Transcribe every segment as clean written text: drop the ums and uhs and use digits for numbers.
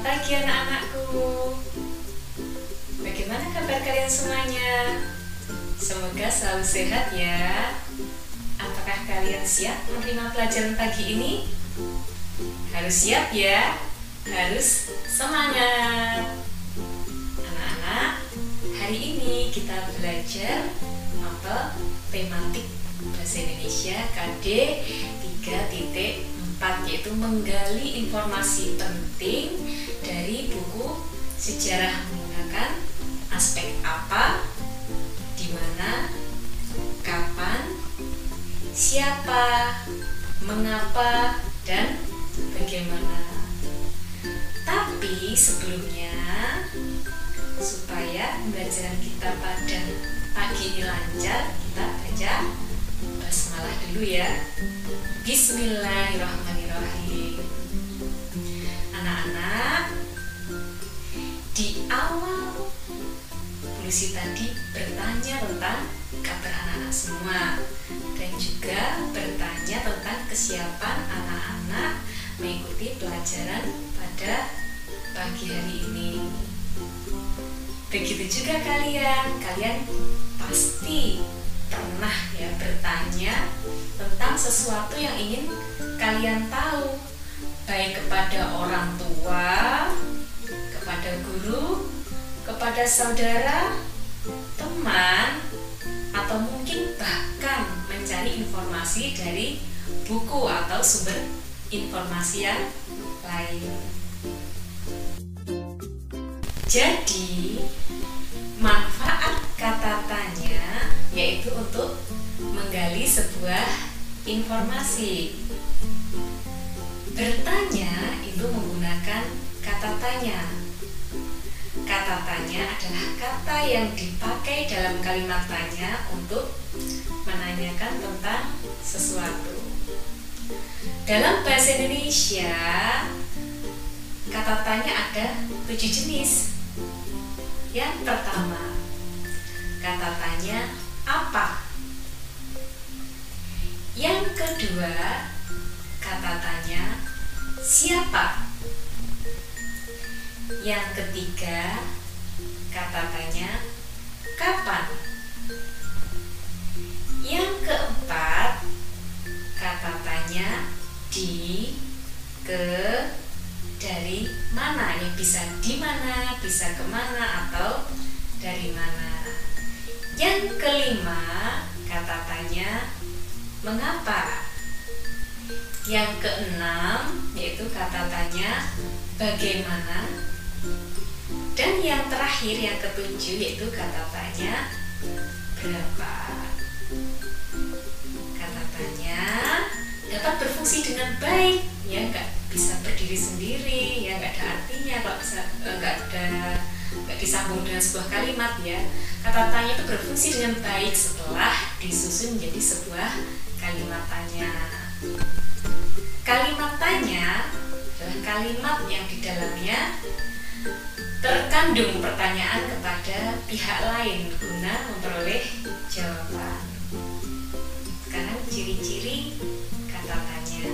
pagi anak-anakku. Bagaimana kabar kalian semuanya? Semoga selalu sehat ya. Apakah kalian siap menerima pelajaran pagi ini? Harus siap ya. Harus semangat. Anak-anak, hari ini kita belajar mapel tematik Bahasa Indonesia KD 3.4, yaitu menggali informasi penting dari buku sejarah menggunakan aspek apa, di mana, kapan, siapa, mengapa, dan bagaimana. Tapi sebelumnya, supaya pembelajaran kita pada pagi ini lancar, kita baca basmalah dulu ya. Bismillahirrahmanirrahim. Anak-anak, di awal Lucy tadi bertanya tentang kabar anak-anak semua, dan juga bertanya tentang kesiapan anak-anak mengikuti pelajaran pada pagi hari ini. Begitu juga kalian pasti pernah ya bertanya tentang sesuatu yang ingin kalian tahu, baik kepada orang tua, kepada guru, kepada saudara, teman, atau mungkin bahkan mencari informasi dari buku atau sumber informasi yang lain. Jadi, manfaat kata tanya yaitu untuk menggali sebuah informasi. Bertanya itu menggunakan kata tanya. Kata tanya adalah kata yang dipakai dalam kalimat tanya untuk menanyakan tentang sesuatu. Dalam bahasa Indonesia, kata tanya ada 7 jenis. Yang pertama, kata tanya apa. Yang kedua, kata tanya siapa. Yang ketiga, kata tanya kapan. Yang keempat, kata tanya di, ke, dari mana, yang bisa di mana, bisa kemana, atau dari mana. Yang kelima, kata tanya mengapa. Yang keenam, yaitu kata tanya bagaimana. Dan yang terakhir, yang ketujuh, yaitu kata tanya berapa. Kata tanya dapat berfungsi dengan baik, ya, nggak bisa berdiri sendiri, ya, nggak ada artinya kalau nggak disambung dengan sebuah kalimat, ya. Kata tanya itu berfungsi dengan baik setelah disusun menjadi sebuah kalimat tanya. Kalimat tanya adalah kalimat yang di dalamnya terkandung pertanyaan kepada pihak lain guna memperoleh jawaban. Sekarang ciri-ciri kata tanya.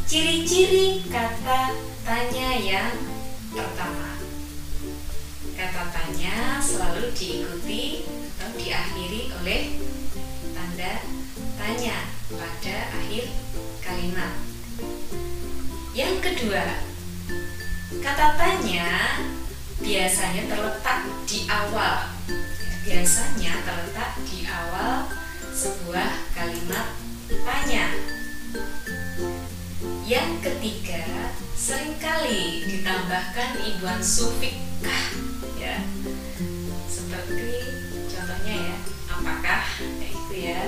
Ciri-ciri kata tanya yang pertama, kata tanya selalu diikuti atau diakhiri oleh tanda tanya pada akhir kalimat. Yang kedua, kata tanya biasanya terletak di awal. Biasanya terletak di awal sebuah kalimat tanya. Yang ketiga, seringkali ditambahkan imbuhan sufiks kah, ya. Seperti contohnya ya, apakah, kayak gitu ya.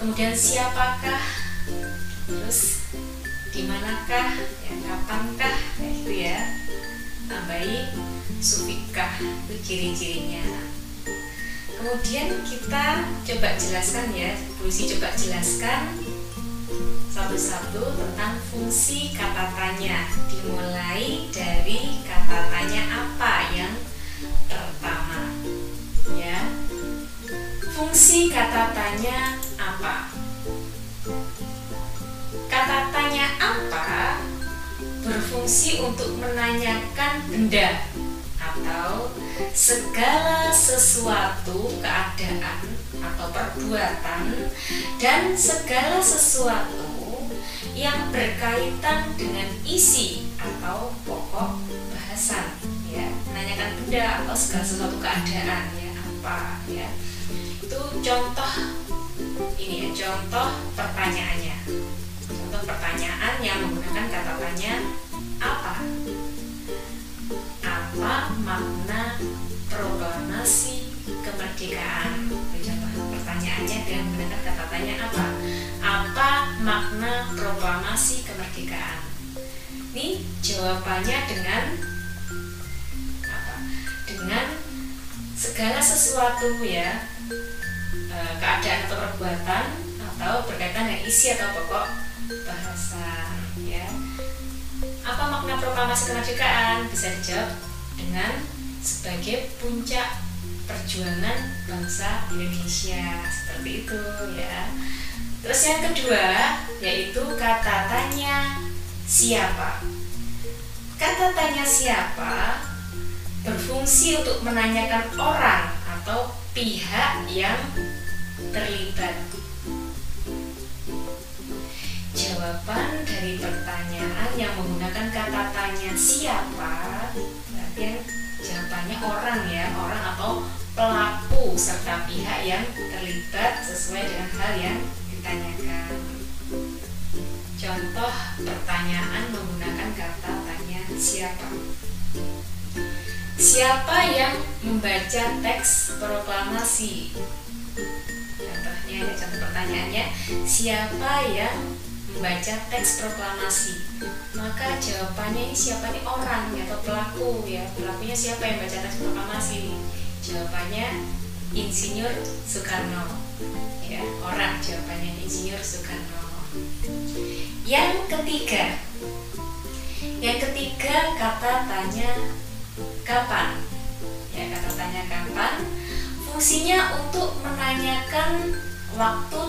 Kemudian siapakah, terus dimanakah, ya, kapankah, kayak gitu ya. Tambahi sufiks kah, itu ciri-cirinya. Kemudian kita coba jelaskan ya, Lucy coba jelaskan satu-satu tentang fungsi kata tanya, dimulai dari kata tanya apa yang pertama, ya. Fungsi kata tanya apa? Kata tanya apa berfungsi untuk menanyakan benda atau segala sesuatu, keadaan atau perbuatan, dan segala sesuatu yang berkaitan dengan isi atau pokok bahasan, ya. Menanyakan benda atau segala sesuatu keadaan, ya, apa, ya. Itu contoh ini, ya, contoh pertanyaannya. Contoh pertanyaan yang menggunakan kata tanya apa? Apa makna proklamasi kemerdekaan? Contoh pertanyaannya dengan menggunakan kata tanya apa? Apa makna proklamasi kemerdekaan? Ini jawabannya dengan apa? Dengan segala sesuatu, ya, keadaan atau perbuatan atau berkaitan dengan isi atau pokok bahasan, ya. Apa makna proklamasi kemerdekaan? Bisa dijawab dengan sebagai puncak perjuangan bangsa Indonesia, seperti itu, ya. Terus yang kedua yaitu kata tanya siapa. Kata tanya siapa berfungsi untuk menanyakan orang atau pihak yang terlibat. Jawaban dari pertanyaan yang menggunakan kata tanya siapa berarti yang jawabannya orang, ya, orang atau pelaku serta pihak yang terlibat sesuai dengan hal yang ditanyakan. Contoh pertanyaan menggunakan kata tanya siapa. Siapa yang membaca teks proklamasi? Contohnya, contoh pertanyaannya, siapa yang membaca teks proklamasi? Maka jawabannya ini siapa nih? Orang atau pelaku, ya. Pelakunya siapa yang baca teks proklamasi? Jawabannya Insinyur Soekarno, ya. Orang jawabannya Insinyur Soekarno. Yang ketiga kata tanya kapan, ya. Kata tanya kapan fungsinya untuk menanyakan waktu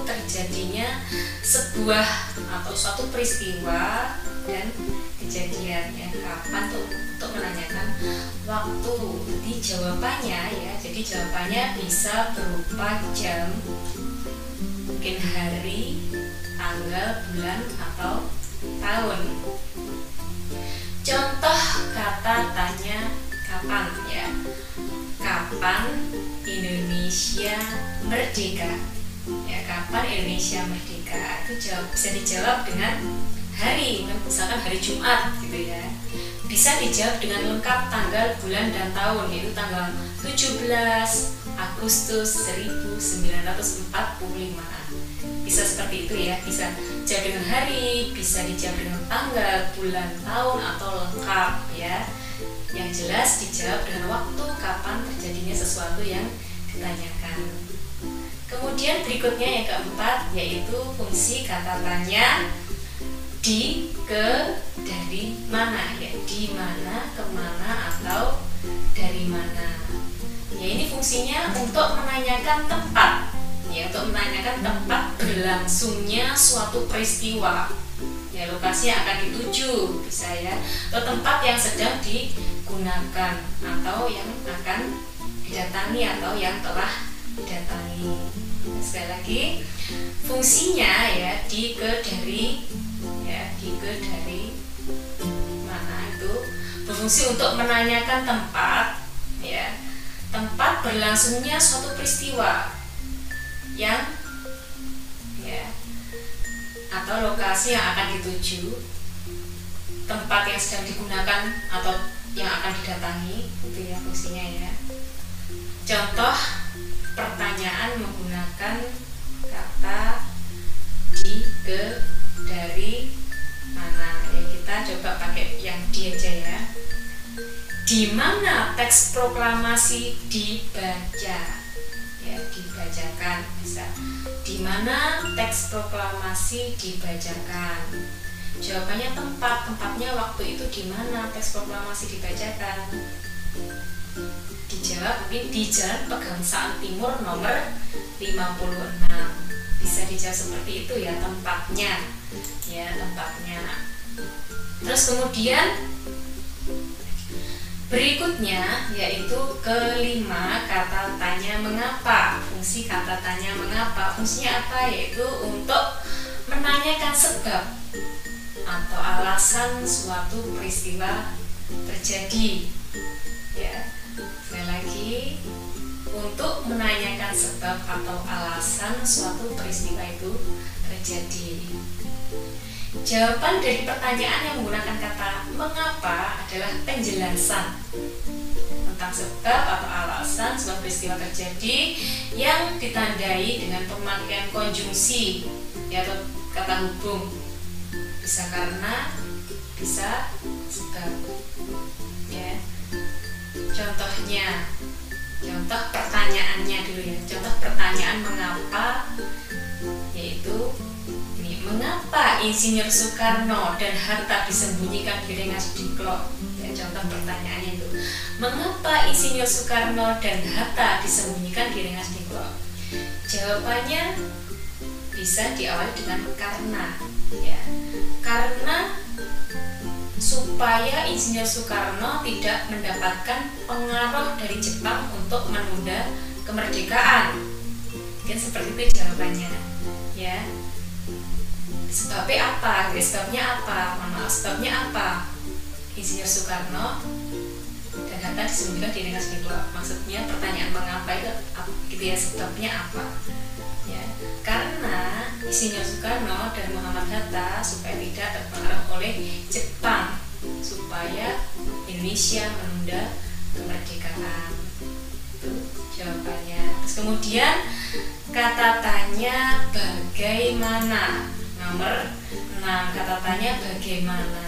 terjadinya sebuah atau suatu peristiwa dan kejadian, ya. Kapan tuh untuk menanyakan waktu. Jadi jawabannya, ya, jadi jawabannya bisa berupa jam, mungkin hari, tanggal, bulan, atau tahun. Contoh kata tanya kapan, ya. Kapan Indonesia merdeka? Ya, kapan Indonesia merdeka? Itu bisa dijawab dengan hari, misalkan hari Jumat, gitu, ya. Bisa dijawab dengan lengkap tanggal, bulan, dan tahun, yaitu tanggal 17 Agustus 1945. Bisa seperti itu, ya. Bisa dijawab dengan hari, bisa dijawab dengan tanggal, bulan, tahun, atau lengkap, ya. Yang jelas dijawab dengan waktu kapan terjadinya sesuatu yang ditanyakan. Kemudian berikutnya yang keempat yaitu fungsi kata tanya di, ke, dari mana, ya. Di mana, kemana, atau dari mana. Ya, ini fungsinya untuk menanyakan tempat, ya, untuk menanyakan tempat berlangsungnya suatu peristiwa, ya. Lokasi yang akan dituju, bisa, ya, atau tempat yang sedang digunakan atau yang akan didatangi atau yang telah didatangi. Sekali lagi, fungsinya, ya, di, ke, dari, ya, di, ke, dari mana itu berfungsi untuk menanyakan tempat, ya, tempat berlangsungnya suatu peristiwa yang, ya, atau lokasi yang akan dituju, tempat yang sedang digunakan atau yang akan didatangi, itu, ya, fungsinya, ya. Contoh pertanyaan menggunakan kata di, ke, dari mana, ya. Kita coba pakai yang di aja, ya. Di mana teks proklamasi dibaca, ya, dibacakan, bisa. Di mana teks proklamasi dibacakan? Jawabannya tempatnya waktu itu di mana teks proklamasi dibacakan? Dijawab mungkin di Jalan Pegangsaan Timur nomor 56. Bisa dijawab seperti itu ya tempatnya. Ya, tempatnya. Terus kemudian berikutnya yaitu kelima, kata tanya mengapa. Fungsi kata tanya mengapa, fungsinya apa? Yaitu untuk menanyakan sebab atau alasan suatu peristiwa terjadi. Ya, sekali lagi, untuk menanyakan sebab atau alasan suatu peristiwa itu terjadi. Jawaban dari pertanyaan yang menggunakan kata mengapa adalah penjelasan tentang sebab atau alasan suatu peristiwa terjadi yang ditandai dengan pemakaian konjungsi atau kata hubung. Bisa karena, bisa sebab. Ya. Contohnya, contoh pertanyaannya dulu ya. Contoh pertanyaan mengapa yaitu ini, mengapa Insinyur Soekarno dan Hatta disembunyikan di Rengas Dengklok? Ya, contoh pertanyaannya itu, mengapa Insinyur Soekarno dan Hatta disembunyikan di Rengas Dengklok? Jawabannya bisa diawali dengan karena. Ya, karena supaya Insinyur Soekarno tidak mendapatkan pengaruh dari Jepang untuk menunda kemerdekaan. Mungkin seperti itu jawabannya. Ya. Sebabnya apa? Sebabnya apa? Sebabnya apa? Insinyur Soekarno dan Hatta disembunyikan di Rengas Dengklok. Maksudnya pertanyaan mengapa itu gitu ya, sebabnya apa? Ya, karena Insinyur Soekarno dan Muhammad Hatta supaya tidak terpengaruh oleh Jepang, supaya Indonesia menunda kemerdekaan. Itu jawabannya. Terus kemudian kata tanya bagaimana. Nomor 6, kata tanya bagaimana.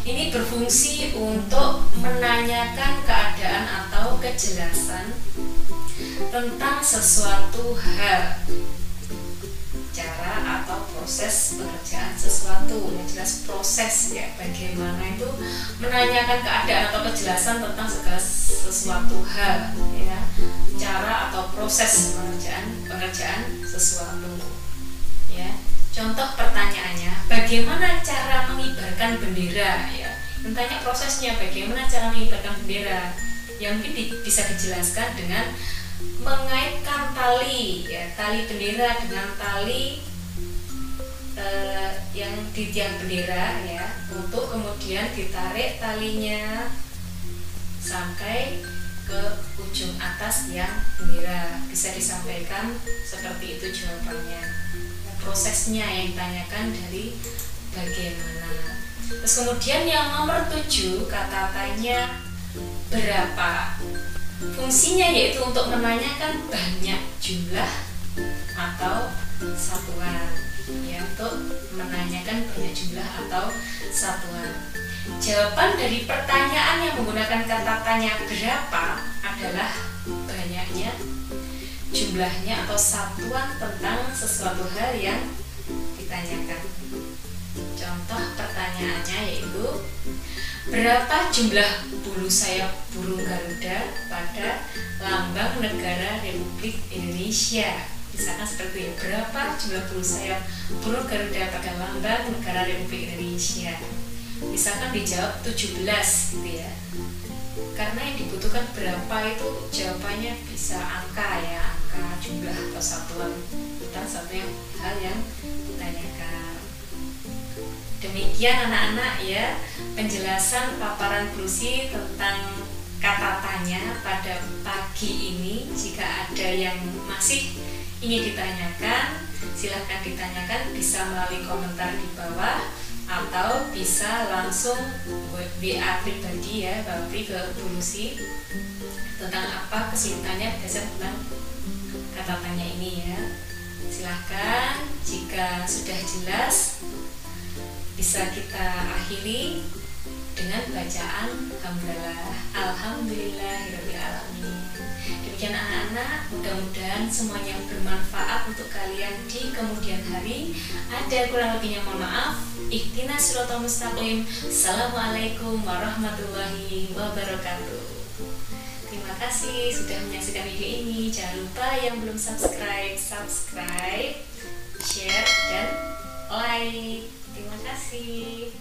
Ini berfungsi untuk menanyakan keadaan atau kejelasan tentang sesuatu hal, cara atau proses pengerjaan sesuatu. Yang jelas proses ya, bagaimana itu menanyakan keadaan atau kejelasan tentang segala sesuatu hal ya, cara atau proses pengerjaan sesuatu ya. Contoh pertanyaannya, bagaimana cara mengibarkan bendera ya. Yang tanya prosesnya, bagaimana cara mengibarkan bendera. Yang mungkin bisa dijelaskan dengan mengaitkan tali ya, tali bendera dengan tali yang di tiang bendera ya, untuk kemudian ditarik talinya sampai ke ujung atas tiang bendera. Bisa disampaikan seperti itu jawabannya. Prosesnya yang ditanyakan dari bagaimana. Terus kemudian yang nomor 7, kata tanya berapa. Fungsinya yaitu untuk menanyakan banyak jumlah atau satuan ya, untuk menanyakan banyak jumlah atau satuan. Jawaban dari pertanyaan yang menggunakan kata tanya berapa adalah banyaknya, jumlahnya atau satuan tentang sesuatu hal yang ditanyakan. Contoh pertanyaannya yaitu, berapa jumlah bulu sayap burung Garuda pada lambang negara Republik Indonesia? Misalkan seperti itu, berapa jumlah bulu sayap burung Garuda pada lambang negara Republik Indonesia? Misalkan dijawab 17 gitu ya. Karena yang dibutuhkan berapa itu jawabannya bisa angka ya, angka, jumlah atau satuan tentang satu hal yang ditanyakan. Demikian anak-anak ya, penjelasan paparan Brusi tentang kata tanya pada pagi ini. Jika ada yang masih ingin ditanyakan, silahkan ditanyakan, bisa melalui komentar di bawah atau bisa langsung WA pribadi ya, Bapri ke Brusi tentang apa kesulitannya belajar tentang kata tanya ini ya. Silahkan, jika sudah jelas bisa kita akhiri dengan bacaan hamdalah, alhamdulillahirabbil alamin. Demikian anak-anak, mudah-mudahan semuanya bermanfaat untuk kalian di kemudian hari. Ada kurang lebihnya mohon maaf. Ihdinas siratal mustaqim. Assalamualaikum warahmatullahi wabarakatuh. Terima Terima kasih sudah menyaksikan video ini. Jangan lupa yang belum subscribe, share, dan like. Terima kasih.